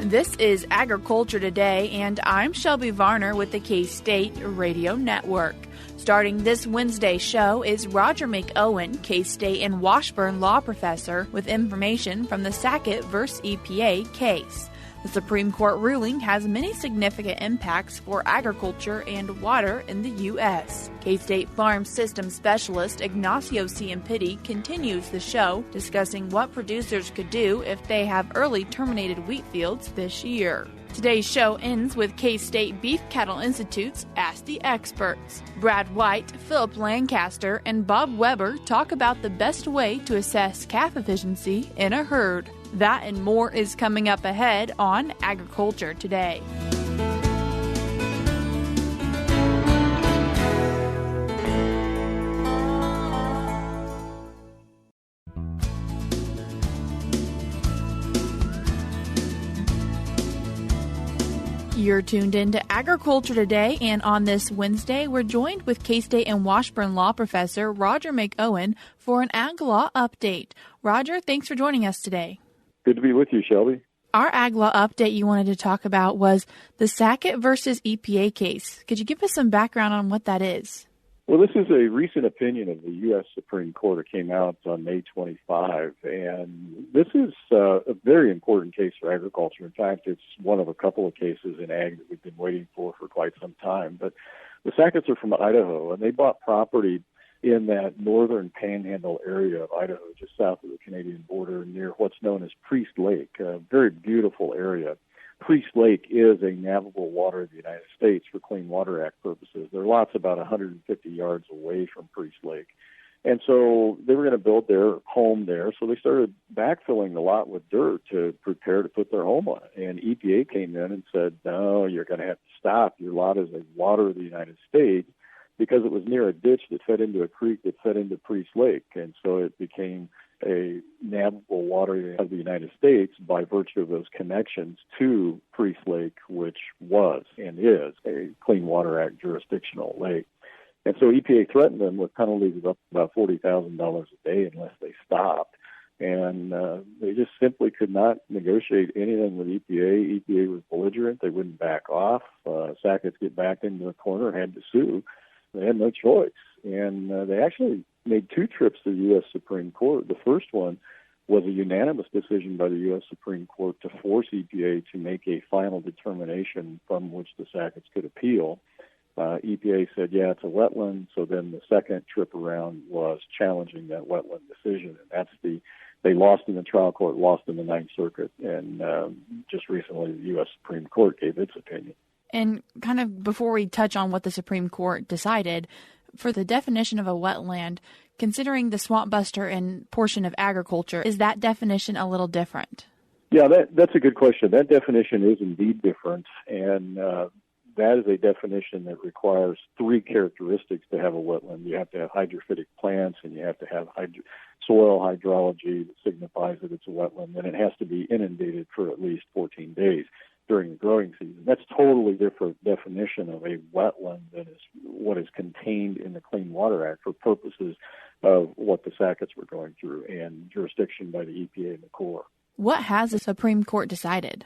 This is Agriculture Today, and I'm Shelby Varner with the K-State Radio Network. Starting this Wednesday show is Roger McEowen, K-State and Washburn law professor, with information from the Sackett vs. EPA case. The Supreme Court ruling has many significant impacts for agriculture and water in the U.S. K-State Farm Systems Specialist Ignacio Ciampitti continues the show, discussing what producers could do if they have early terminated wheat fields this year. Today's show ends with K-State Beef Cattle Institute's Ask the Experts. Brad White, Phillip Lancaster, and Bob Weaber talk about the best way to assess calf efficiency in a herd. That and more is coming up ahead on Agriculture Today. You're tuned in to Agriculture Today, and on this Wednesday, we're joined with K-State and Washburn law professor Roger McEowen for an ag law update. Roger, thanks for joining us today. Good to be with you, Shelby. Our ag law update you wanted to talk about was the Sackett versus EPA case. Could you give us some background on what that is? Well, this is a recent opinion of the U.S. Supreme Court. It came out on May 25, and this is a very important case for agriculture. In fact, it's one of a couple of cases in ag that we've been waiting for quite some time. But the Sacketts are from Idaho, and they bought property in that northern panhandle area of Idaho, just south of the Canadian border, near what's known as Priest Lake, a very beautiful area. Priest Lake is a navigable water of the United States for Clean Water Act purposes. There are lots about 150 yards away from Priest Lake. And so they were going to build their home there, so they started backfilling the lot with dirt to prepare to put their home on it. And EPA came in and said, no, you're going to have to stop. Your lot is a water of the United States, because it was near a ditch that fed into a creek that fed into Priest Lake. And so it became a navigable water of the United States by virtue of those connections to Priest Lake, which was and is a Clean Water Act jurisdictional lake. And so EPA threatened them with penalties of up to about $40,000 a day unless they stopped. And they just simply could not negotiate anything with EPA. EPA was belligerent. They wouldn't back off. Sacketts get backed into the corner, had to sue. They had no choice. And they actually made two trips to the U.S. Supreme Court. The first one was a unanimous decision by the U.S. Supreme Court to force EPA to make a final determination from which the Sacketts could appeal. EPA said, yeah, it's a wetland. So then the second trip around was challenging that wetland decision. And they lost in the trial court, lost in the Ninth Circuit. And just recently, the U.S. Supreme Court gave its opinion. And kind of before we touch on what the Supreme Court decided, for the definition of a wetland, considering the swamp buster and portion of agriculture, is that definition a little different? Yeah, that's a good question. That definition is indeed different, and that is a definition that requires three characteristics to have a wetland. You have to have hydrophytic plants, and you have to have soil hydrology that signifies that it's a wetland, and it has to be inundated for at least 14 days during the growing season. That's totally different definition of a wetland than is what is contained in the Clean Water Act for purposes of what the Sacketts were going through and jurisdiction by the EPA and the Corps. What has the Supreme Court decided?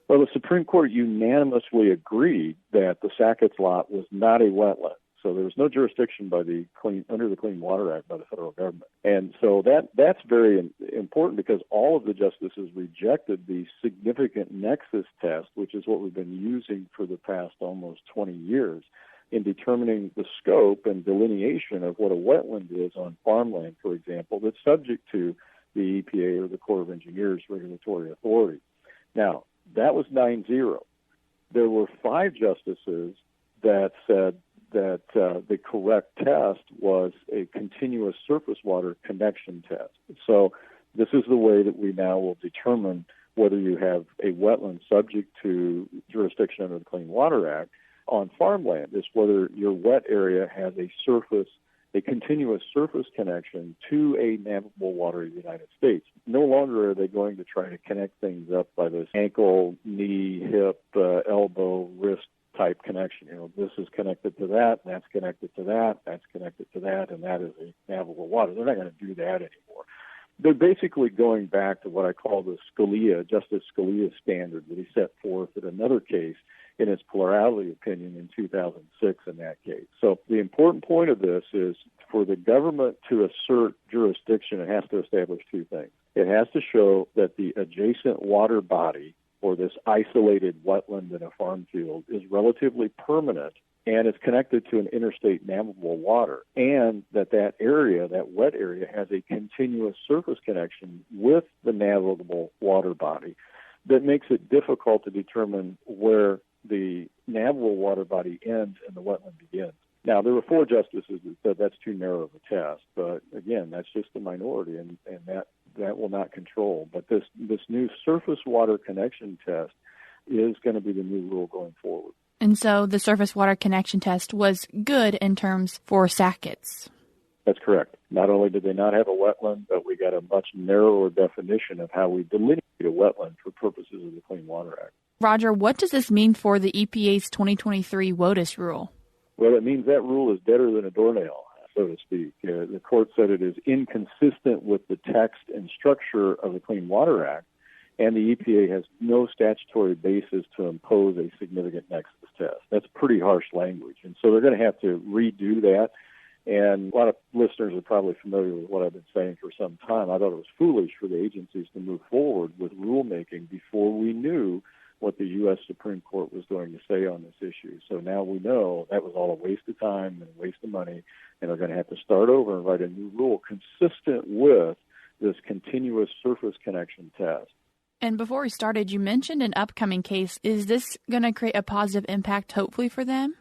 Well, the Supreme Court unanimously agreed that the Sacketts lot was not a wetland. So there was no jurisdiction under the Clean Water Act by the federal government. And so that's very important because all of the justices rejected the significant nexus test, which is what we've been using for the past almost 20 years in determining the scope and delineation of what a wetland is on farmland, for example, that's subject to the EPA or the Corps of Engineers regulatory authority. Now, that was 9-0. There were 5 justices that said that the correct test was a continuous surface water connection test. So this is the way that we now will determine whether you have a wetland subject to jurisdiction under the Clean Water Act on farmland, is whether your wet area has a continuous surface connection to a navigable water of the United States. No longer are they going to try to connect things up by this ankle, knee, hip, elbow, wrist type connection. This is connected to that, that's connected to that, that's connected to that, and that is a navigable water. They're not going to do that anymore. They're basically going back to what I call the Justice Scalia standard that he set forth in another case in his plurality opinion in 2006 in that case. So the important point of this is for the government to assert jurisdiction, it has to establish two things. It has to show that the adjacent water body or this isolated wetland in a farm field is relatively permanent and it's connected to an interstate navigable water, and that area, that wet area, has a continuous surface connection with the navigable water body that makes it difficult to determine where the navigable water body ends and the wetland begins. Now, there were 4 justices that said that's too narrow of a test, but again, that's just the minority, and that will not control. But this new surface water connection test is going to be the new rule going forward. And so the surface water connection test was good in terms for Sackett's. That's correct. Not only did they not have a wetland, but we got a much narrower definition of how we delineate a wetland for purposes of the Clean Water Act. Roger, what does this mean for the EPA's 2023 WOTUS rule? Well, it means that rule is deader than a doornail, so to speak. The court said it is inconsistent with the text and structure of the Clean Water Act, and the EPA has no statutory basis to impose a significant nexus test. That's pretty harsh language, and so they're going to have to redo that. And a lot of listeners are probably familiar with what I've been saying for some time. I thought it was foolish for the agencies to move forward with rulemaking before we knew what the U.S. Supreme Court was going to say on this issue. So now we know that was all a waste of time and a waste of money, and they're going to have to start over and write a new rule consistent with this continuous surface connection test. And before we started, you mentioned an upcoming case. Is this going to create a positive impact, hopefully, for them?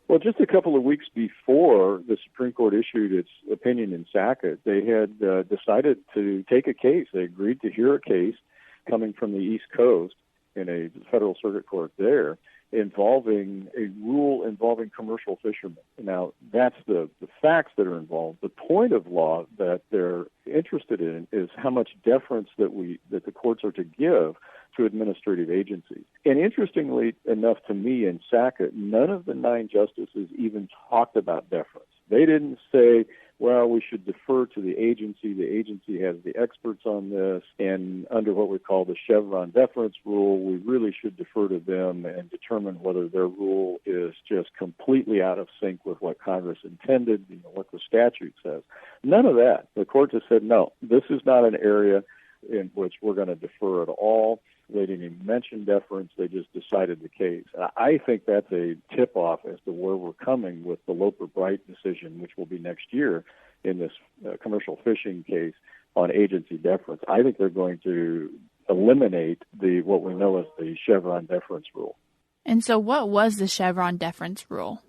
Well, just a couple of weeks before the Supreme Court issued its opinion in Sackett, they had decided to take a case. They agreed to hear a case coming from the East Coast in a federal circuit court there involving a rule involving commercial fishermen. Now, that's the facts that are involved. The point of law that they're interested in is how much deference that the courts are to give to administrative agencies. And interestingly enough to me in Sackett, none of the 9 justices even talked about deference. They didn't say, well, we should defer to the agency. The agency has the experts on this, and under what we call the Chevron deference rule, we really should defer to them and determine whether their rule is just completely out of sync with what Congress intended, what the statute says. None of that. The court just said, no, this is not an area in which we're going to defer at all. They didn't even mention deference. They just decided the case. I think that's a tip-off as to where we're coming with the Loper-Bright decision, which will be next year in this commercial fishing case on agency deference. I think they're going to eliminate what we know as the Chevron deference rule. And so what was the Chevron deference rule?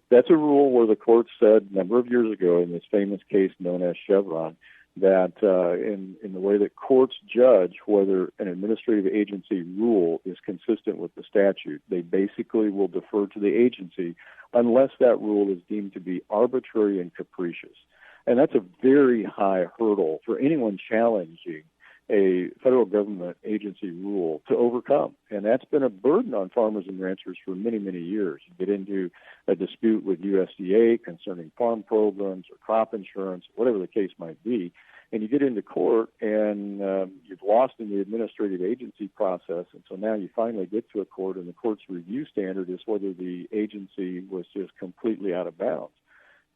That's a rule where the court said a number of years ago in this famous case known as Chevron that in the way that courts judge whether an administrative agency rule is consistent with the statute, they basically will defer to the agency unless that rule is deemed to be arbitrary and capricious. And that's a very high hurdle for anyone challenging a federal government agency rule to overcome. And that's been a burden on farmers and ranchers for many, many years. You get into a dispute with USDA concerning farm programs or crop insurance, whatever the case might be, and you get into court and you've lost in the administrative agency process, and so now you finally get to a court, and the court's review standard is whether the agency was just completely out of bounds.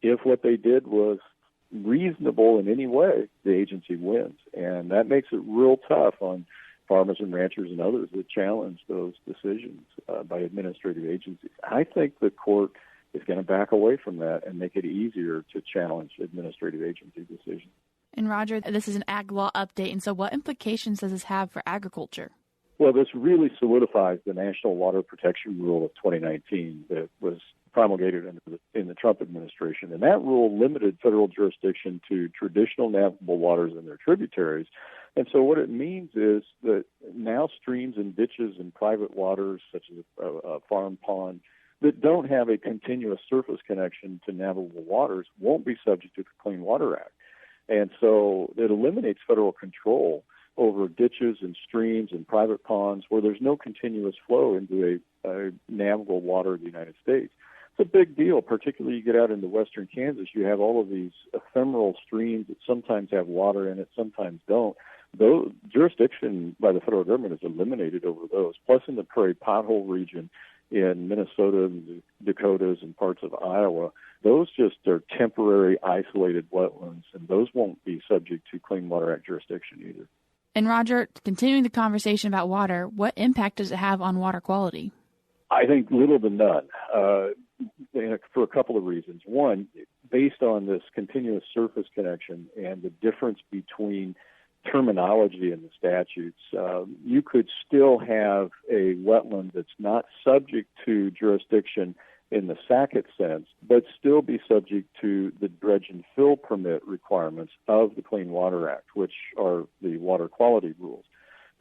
If what they did was reasonable in any way, the agency wins. And that makes it real tough on farmers and ranchers and others that challenge those decisions by administrative agencies. I think the court is going to back away from that and make it easier to challenge administrative agency decisions. And Roger, this is an ag law update, and so what implications does this have for agriculture? Well, this really solidifies the National Water Protection Rule of 2019 that was promulgated in the Trump administration. And that rule limited federal jurisdiction to traditional navigable waters and their tributaries. And so what it means is that now streams and ditches and private waters, such as a farm pond, that don't have a continuous surface connection to navigable waters won't be subject to the Clean Water Act. And so it eliminates federal control over ditches and streams and private ponds where there's no continuous flow into a navigable water of the United States. It's a big deal, particularly you get out into western Kansas. You have all of these ephemeral streams that sometimes have water in it, sometimes don't. Though jurisdiction by the federal government is eliminated over those. Plus, in the Prairie Pothole region in Minnesota, the Dakotas, and parts of Iowa, those just are temporary isolated wetlands, and those won't be subject to Clean Water Act jurisdiction either. And Roger, continuing the conversation about water, what impact does it have on water quality? I think little to none, for a couple of reasons. One, based on this continuous surface connection and the difference between terminology in the statutes, you could still have a wetland that's not subject to jurisdiction in the Sackett sense, but still be subject to the dredge and fill permit requirements of the Clean Water Act, which are the water quality rules.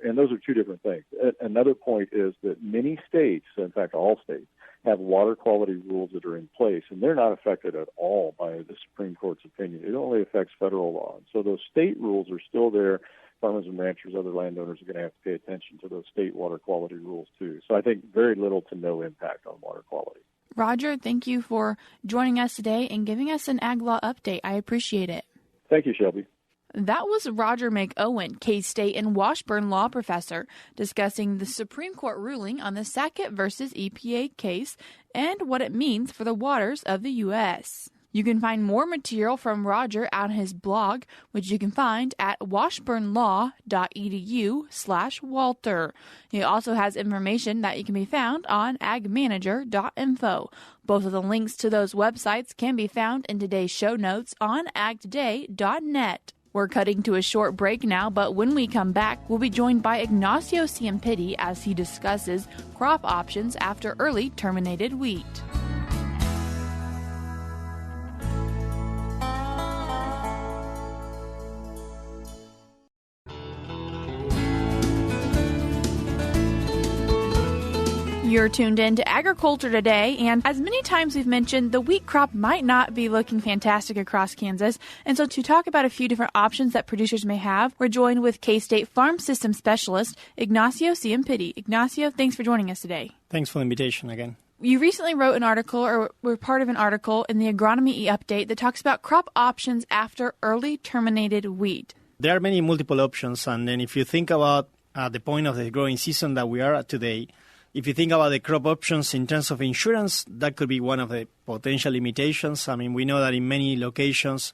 And those are two different things. Another point is that many states, in fact all states, have water quality rules that are in place, and they're not affected at all by the Supreme Court's opinion. It only affects federal law. And so those state rules are still there. Farmers and ranchers, other landowners are going to have to pay attention to those state water quality rules too. So I think very little to no impact on water quality. Roger, thank you for joining us today and giving us an ag law update. I appreciate it. Thank you, Shelby. That was Roger McEowen, K-State and Washburn law professor, discussing the Supreme Court ruling on the Sackett versus EPA case and what it means for the waters of the U.S. You can find more material from Roger on his blog, which you can find at washburnlaw.edu/Walter. He also has information that can be found on AgManager.info. Both of the links to those websites can be found in today's show notes on agtoday.net. We're cutting to a short break now, but when we come back, we'll be joined by Ignacio Ciampitti as he discusses crop options after early terminated wheat. You're tuned in to Agriculture Today, and as many times we've mentioned, the wheat crop might not be looking fantastic across Kansas. And so to talk about a few different options that producers may have, we're joined with K-State Farm System Specialist, Ignacio Ciampitti. Ignacio, thanks for joining us today. Thanks for the invitation again. You recently wrote an article, or were part of an article in the Agronomy E-Update that talks about crop options after early terminated wheat. There are many multiple options, and then if you think about the point of the growing season that we are at today, if you think about the crop options in terms of insurance, that could be one of the potential limitations. I mean, we know that in many locations,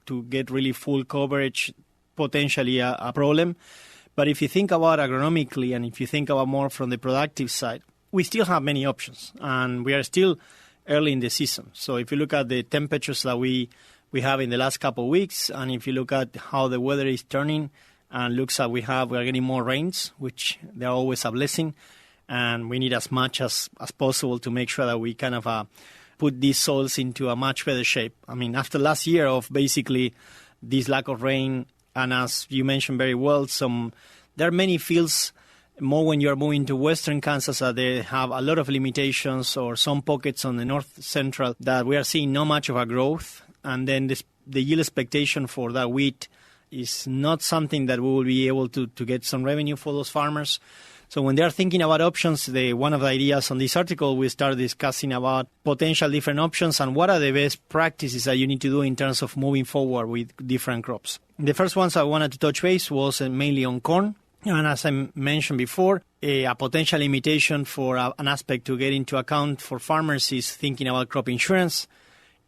to get really full coverage, potentially a problem. But if you think about agronomically, and if you think about more from the productive side, we still have many options, and we are still early in the season. So if you look at the temperatures that we have in the last couple of weeks, and if you look at how the weather is turning, and looks like we are getting more rains, which they are always a blessing. And we need as much as possible to make sure that we kind of put these soils into a much better shape. I mean, after last year of basically this lack of rain, and as you mentioned very well, there are many fields, more when you are moving to western Kansas, that they have a lot of limitations, or some pockets on the north central that we are seeing not much of a growth. And then the yield expectation for that wheat is not something that we will be able to get some revenue for those farmers. So when they are thinking about options, one of the ideas on this article, we start discussing about potential different options and what are the best practices that you need to do in terms of moving forward with different crops. The first ones I wanted to touch base was mainly on corn. And as I mentioned before, a potential limitation for an aspect to get into account for farmers is thinking about crop insurance.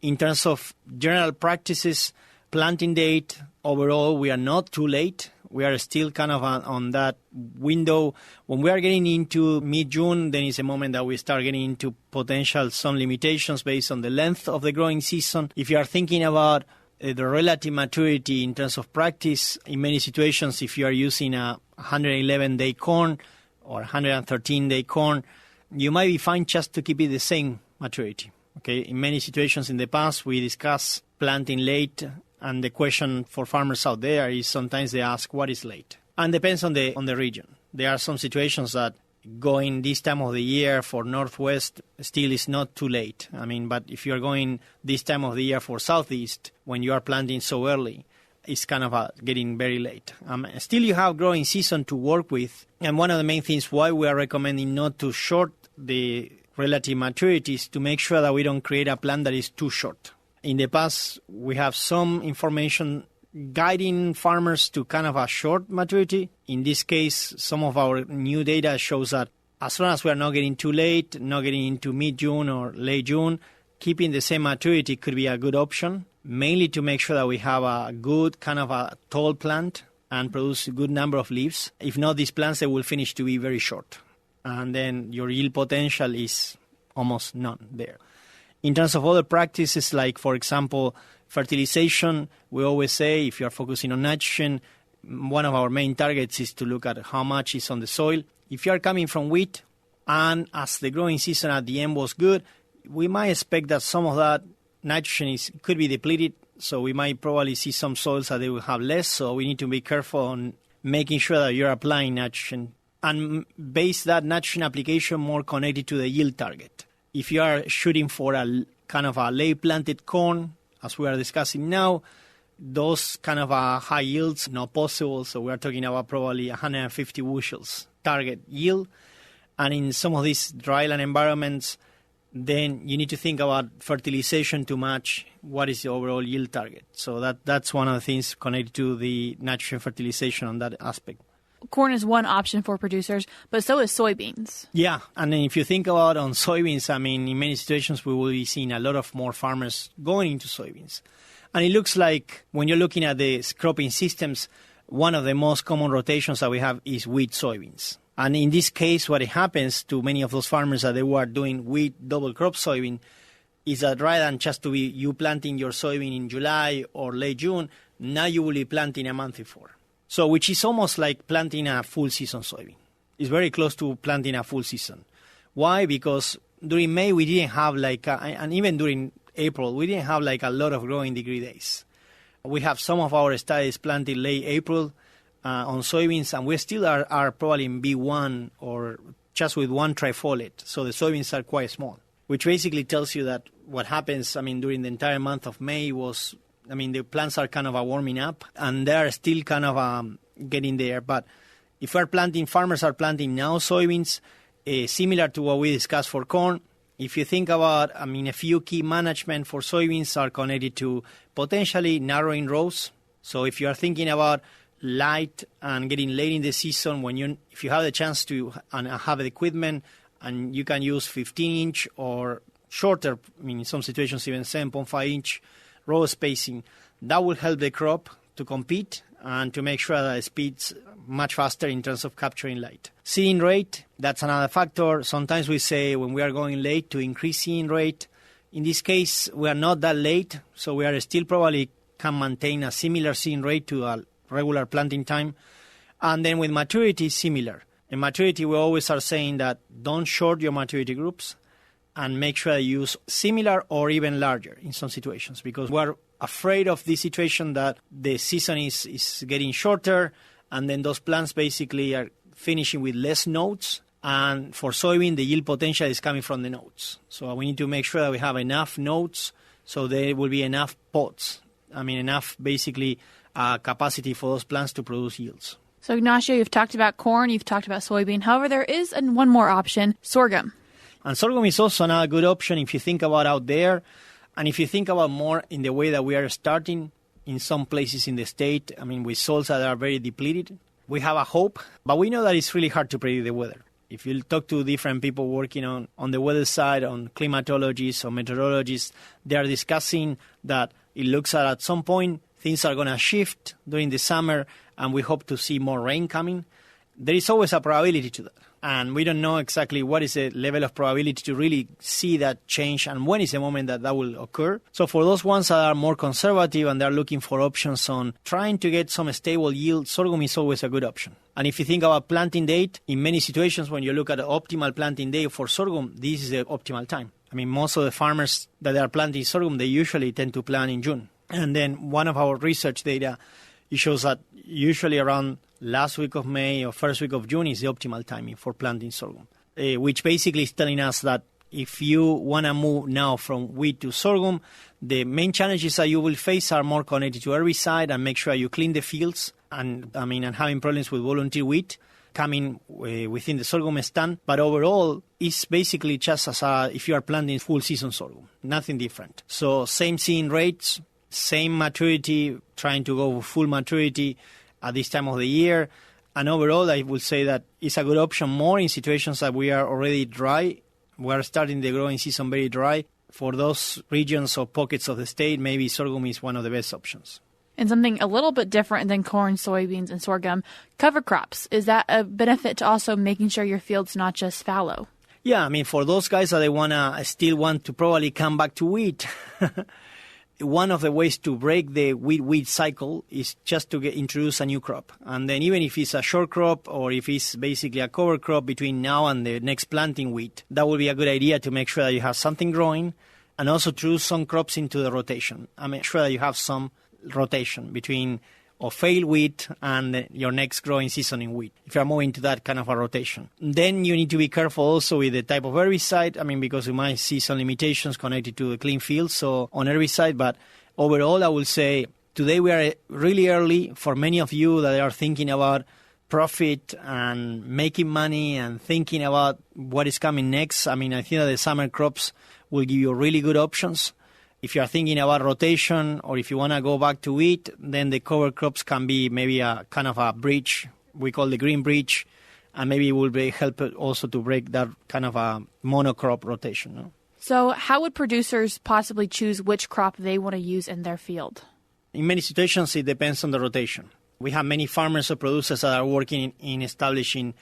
In terms of general practices, planting date, overall, we are not too late. We are still kind of on that window. When we are getting into mid-June, then is a moment that we start getting into potential some limitations based on the length of the growing season. If you are thinking about the relative maturity in terms of practice, in many situations, if you are using a 111-day corn or 113-day corn, you might be fine just to keep it the same maturity. Okay. In many situations in the past, we discussed planting late. And the question for farmers out there is sometimes they ask, what is late? And depends on the region. There are some situations that going this time of the year for Northwest still is not too late. I mean, but if you're going this time of the year for Southeast, when you are planting so early, it's kind of getting very late. Still you have growing season to work with. And one of the main things why we are recommending not to short the relative maturities to make sure that we don't create a plant that is too short. In the past, we have some information guiding farmers to kind of a short maturity. In this case, some of our new data shows that as long as we are not getting too late, not getting into mid-June or late June, keeping the same maturity could be a good option, mainly to make sure that we have a good kind of a tall plant and produce a good number of leaves. If not, these plants, they will finish to be very short. And then your yield potential is almost none there. In terms of other practices, like, for example, fertilization, we always say if you are focusing on nitrogen, one of our main targets is to look at how much is on the soil. If you are coming from wheat, and as the growing season at the end was good, we might expect that some of that nitrogen could be depleted, so we might probably see some soils that they will have less, so we need to be careful on making sure that you're applying nitrogen and base that nitrogen application more connected to the yield target. If you are shooting for a kind of a late-planted corn, as we are discussing now, those kind of high yields not possible, so we are talking about probably 150 bushels target yield. And in some of these dryland environments, then you need to think about fertilization to match what is the overall yield target. So that's one of the things connected to the nitrogen fertilization on that aspect. Corn is one option for producers, but so is soybeans. Yeah, and then if you think about on soybeans, I mean, in many situations we will be seeing a lot of more farmers going into soybeans. And it looks like when you're looking at the cropping systems, one of the most common rotations that we have is wheat soybeans. And in this case, what happens to many of those farmers that they were doing wheat double crop soybean is that rather than just to be you planting your soybean in July or late June, now you will be planting a month before. So which is almost like planting a full season soybean. It's very close to planting a full season. Why? Because during May we didn't have and even during April, we didn't have a lot of growing degree days. We have some of our studies planted late April on soybeans, and we still are probably in B1 or just with one trifoliate. So the soybeans are quite small, which basically tells you that what happens, during the entire month of May was, the plants are kind of warming up, and they are still kind of getting there. But if farmers are planting now soybeans, similar to what we discussed for corn, if you think about, a few key management for soybeans are connected to potentially narrowing rows. So if you are thinking about light and getting late in the season, if you have the chance to and have the equipment, and you can use 15-inch or shorter, in some situations even 7.5-inch row spacing, that will help the crop to compete and to make sure that it speeds much faster in terms of capturing light. Seeding rate, that's another factor. Sometimes we say when we are going late to increase seeding rate. In this case, we are not that late, so we are still probably can maintain a similar seeding rate to a regular planting time. And then with maturity, similar. In maturity, we always are saying that don't short your maturity groups and make sure you use similar or even larger in some situations, because we're afraid of this situation that the season is getting shorter, and then those plants basically are finishing with less nodes. And for soybean, the yield potential is coming from the nodes. So we need to make sure that we have enough nodes so there will be enough pods. Enough basically capacity for those plants to produce yields. So Ignacio, you've talked about corn, you've talked about soybean. However, there is one more option, sorghum. And sorghum is also another good option if you think about out there. And if you think about more in the way that we are starting in some places in the state, with soils that are very depleted, we have a hope. But we know that it's really hard to predict the weather. If you talk to different people working on the weather side, on climatologists or meteorologists, they are discussing that it looks at some point things are going to shift during the summer, and we hope to see more rain coming. There is always a probability to that. And we don't know exactly what is the level of probability to really see that change and when is the moment that will occur. So for those ones that are more conservative and they're looking for options on trying to get some stable yield, sorghum is always a good option. And if you think about planting date, in many situations when you look at the optimal planting day for sorghum, this is the optimal time. Most of the farmers that are planting sorghum, they usually tend to plant in June. And then one of our research data, it shows that usually around last week of May or first week of June is the optimal timing for planting sorghum, which basically is telling us that if you want to move now from wheat to sorghum, the main challenges that you will face are more connected to herbicide and make sure you clean the fields and having problems with volunteer wheat. coming within the sorghum stand. But overall, it's basically just as if you are planting full season sorghum, nothing different. So same seeding rates, same maturity, trying to go full maturity at this time of the year. And overall, I would say that it's a good option more in situations that we are already dry. We are starting the growing season very dry. For those regions or pockets of the state, maybe sorghum is one of the best options. And something a little bit different than corn, soybeans, and sorghum, cover crops. Is that a benefit to also making sure your field's not just fallow? Yeah, I mean, for those guys that they still want to probably come back to wheat, one of the ways to break the wheat cycle is just to introduce a new crop. And then even if it's a short crop or if it's basically a cover crop between now and the next planting wheat, that would be a good idea to make sure that you have something growing and also to use some crops into the rotation. I mean, sure that you have some rotation between or failed wheat and your next growing season in wheat, if you're moving to that kind of a rotation. Then you need to be careful also with the type of herbicide, I mean, because we might see some limitations connected to the clean field, so on herbicide. But overall, I will say today we are really early for many of you that are thinking about profit and making money and thinking about what is coming next. I mean, I think that the summer crops will give you really good options. If you are thinking about rotation or if you want to go back to wheat, then the cover crops can be maybe a kind of a bridge. We call the green bridge, and maybe it will help also to break that kind of a monocrop rotation. No? So how would producers possibly choose which crop they want to use in their field? In many situations, it depends on the rotation. We have many farmers or producers that are working in establishing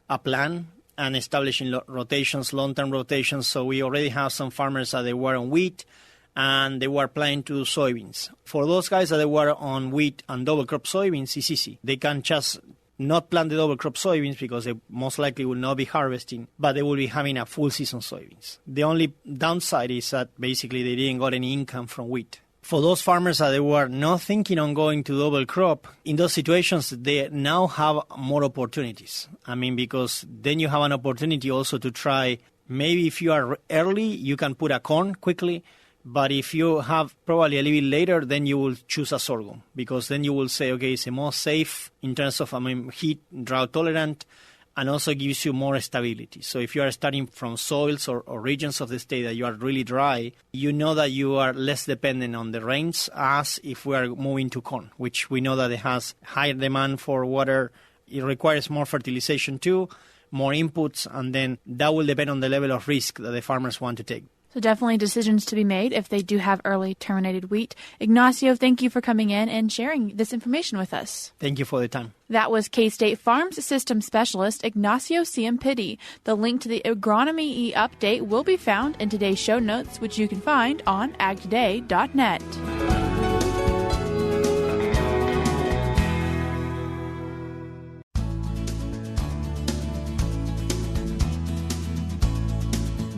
a plan and establishing rotations, long-term rotations. So we already have some farmers that they were on wheat, and they were planting to soybeans. For those guys that they were on wheat and double crop soybeans, it's easy. They can just not plant the double crop soybeans because they most likely will not be harvesting, but they will be having a full season soybeans. The only downside is that basically they didn't got any income from wheat. For those farmers that they were not thinking on going to double crop, in those situations, they now have more opportunities. I mean, because then you have an opportunity also to try, maybe if you are early, you can put a corn quickly. But if you have probably a little bit later, then you will choose a sorghum, because then you will say, okay, it's the most safe in terms of heat, drought tolerant, and also gives you more stability. So if you are starting from soils or regions of the state that you are really dry, you know that you are less dependent on the rains as if we are moving to corn, which we know that it has higher demand for water. It requires more fertilization too, more inputs, and then that will depend on the level of risk that the farmers want to take. So definitely decisions to be made if they do have early terminated wheat. Ignacio, thank you for coming in and sharing this information with us. Thank you for the time. That was K-State Farms System Specialist Ignacio Ciampitti. The link to the Agronomy E-Update will be found in today's show notes, which you can find on agtoday.net.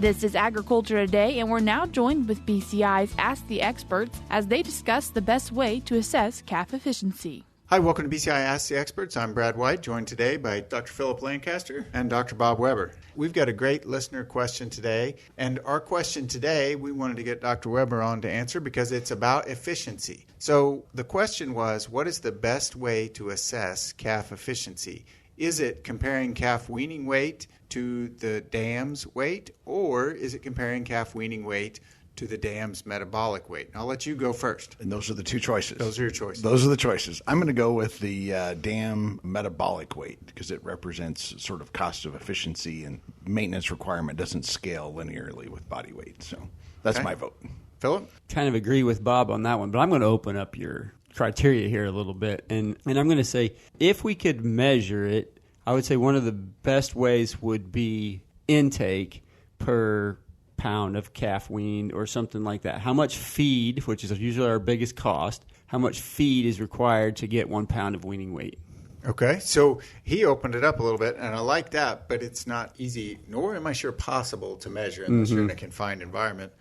This is Agriculture Today, and we're now joined with BCI's Ask the Experts as they discuss the best way to assess calf efficiency. Hi, welcome to BCI Ask the Experts. I'm Brad White, joined today by Dr. Phillip Lancaster and Dr. Bob Weber. We've got a great listener question today, and our question today, we wanted to get Dr. Weber on to answer because it's about efficiency. So the question was, what is the best way to assess calf efficiency? Is it comparing calf weaning weight to the dam's weight, or is it comparing calf weaning weight to the dam's metabolic weight? I'll let you go first. And those are the two choices. Those are your choices. Those are the choices. I'm going to go with the dam metabolic weight because it represents sort of cost of efficiency, and maintenance requirement doesn't scale linearly with body weight. So that's my vote. Phillip? Kind of agree with Bob on that one, but I'm going to open up your criteria here a little bit. And I'm going to say if we could measure it, I would say one of the best ways would be intake per pound of calf weaned or something like that. How much feed, which is usually our biggest cost, how much feed is required to get 1 pound of weaning weight? Okay, so he opened it up a little bit, and I like that, but it's not easy, nor am I sure possible to measure unless you're in a confined environment.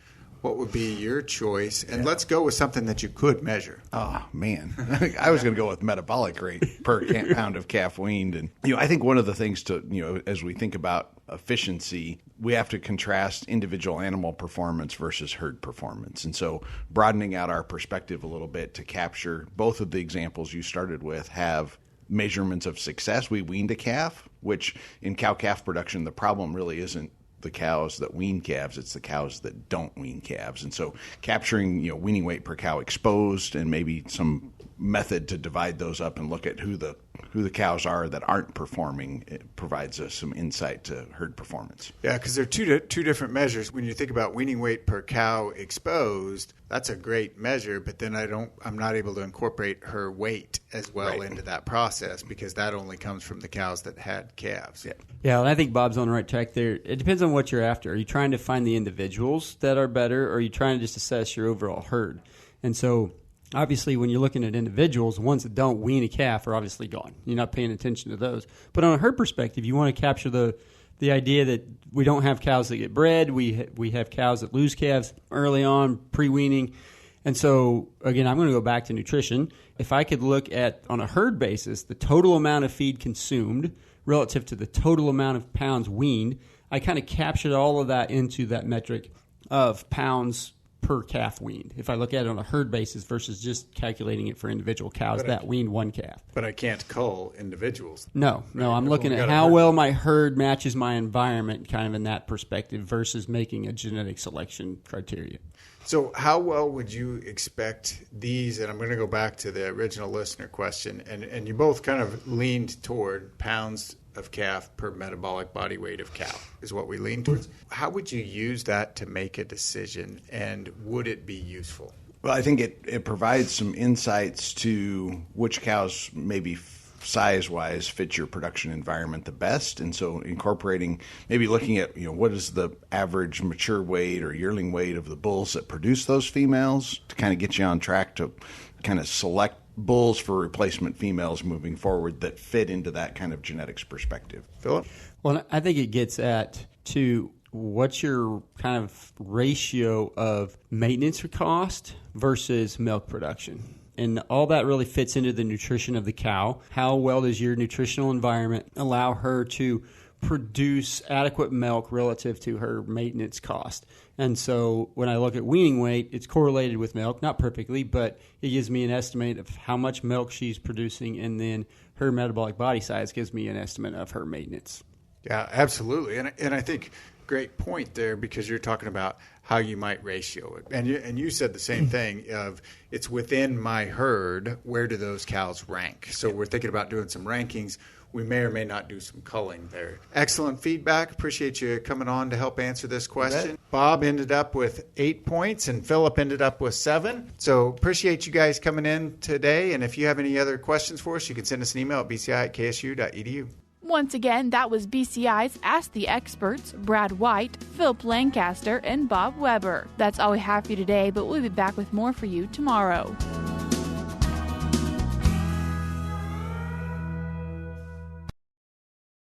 What would be your choice? And let's go with something that you could measure. Oh, man. I was going to go with metabolic rate per pound of calf weaned. And, I think one of the things to, as we think about efficiency, we have to contrast individual animal performance versus herd performance. And so broadening out our perspective a little bit to capture both of the examples you started with have measurements of success. We weaned a calf, which in cow-calf production, the problem really isn't the cows that wean calves, it's the cows that don't wean calves. And so capturing, weaning weight per cow exposed and maybe some method to divide those up and look at who the cows are that aren't performing, it provides us some insight to herd performance. Yeah, because they're two different measures. When you think about weaning weight per cow exposed, that's a great measure, but then I'm not able to incorporate her weight as well into that process because that only comes from the cows that had calves. Yeah, and I think Bob's on the right track there. It depends on what you're after. Are you trying to find the individuals that are better, or are you trying to just assess your overall herd? And so obviously, when you're looking at individuals, the ones that don't wean a calf are obviously gone. You're not paying attention to those. But on a herd perspective, you want to capture the idea that we don't have cows that get bred. We have cows that lose calves early on, pre-weaning. And so, again, I'm going to go back to nutrition. If I could look at, on a herd basis, the total amount of feed consumed relative to the total amount of pounds weaned, I kind of captured all of that into that metric of pounds per calf weaned, if I look at it on a herd basis versus just calculating it for individual cows that weaned one calf. But I can't cull individuals. No, I'm looking at how well my herd matches my environment kind of in that perspective versus making a genetic selection criteria. So how well would you expect these, and I'm going to go back to the original listener question, and you both kind of leaned toward pounds of calf per metabolic body weight of cow is what we lean towards. How would you use that to make a decision, and would it be useful? Well, I think it provides some insights to which cows maybe size-wise fit your production environment the best. And so incorporating, maybe looking at, what is the average mature weight or yearling weight of the bulls that produce those females to kind of get you on track to kind of select bulls for replacement females moving forward that fit into that kind of genetics perspective. Phillip? Well, I think it gets to what's your kind of ratio of maintenance cost versus milk production. And all that really fits into the nutrition of the cow. How well does your nutritional environment allow her to produce adequate milk relative to her maintenance cost? And so when I look at weaning weight, it's correlated with milk, not perfectly, but it gives me an estimate of how much milk she's producing, and then her metabolic body size gives me an estimate of her maintenance. Yeah, absolutely. And I think great point there, because you're talking about how you might ratio it. And you said the same thing of it's within my herd, where do those cows rank? So we're thinking about doing some rankings. We may or may not do some culling there. Excellent feedback. Appreciate you coming on to help answer this question. Bob ended up with 8 points and Phillip ended up with 7. So appreciate you guys coming in today. And if you have any other questions for us, you can send us an email at bci@ksu.edu. Once again, that was BCI's Ask the Experts, Brad White, Phillip Lancaster, and Bob Weber. That's all we have for you today, but we'll be back with more for you tomorrow.